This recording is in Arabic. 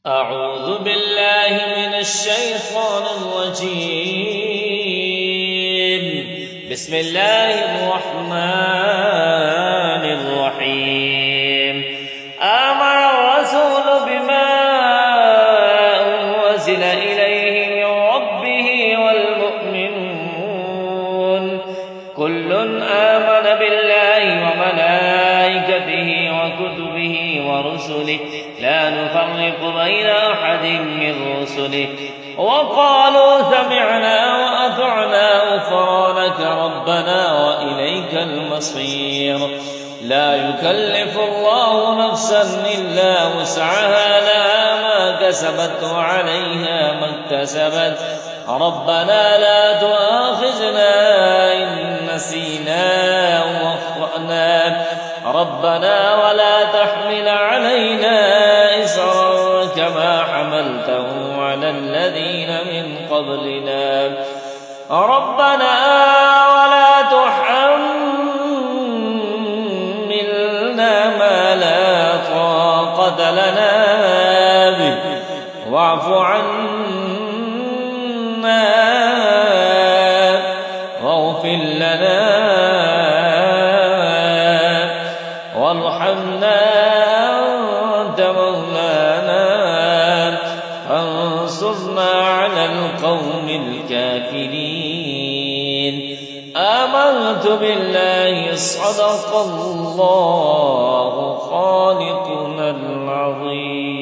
أعوذ بالله من الشيطان الرجيم. بسم الله الرحمن الرحيم. آمن الرسول بما أنزل إليه من ربه والمؤمنون كل آمن بالله وملائكته وكتبه ورسله لا نفرق بين أحد من رسله وقالوا سمعنا وأطعنا غفرانك ربنا وإليك المصير. لا يكلف الله نفسا إلا وسعها لها ما كسبت وعليها ما اكتسبت ربنا لا تؤاخذنا إن نسينا أو أخطأنا ربنا ولا تحمل علينا إصرا كما حملته على الذين من قبلنا ربنا ولا تحملنا ما لا طاقة لنا به واعف عنا واغفر لنا وارحمنا أنت مولانا فانصرنا على القوم الكافرين. آمنت بالله صدق الله خالقنا العظيم.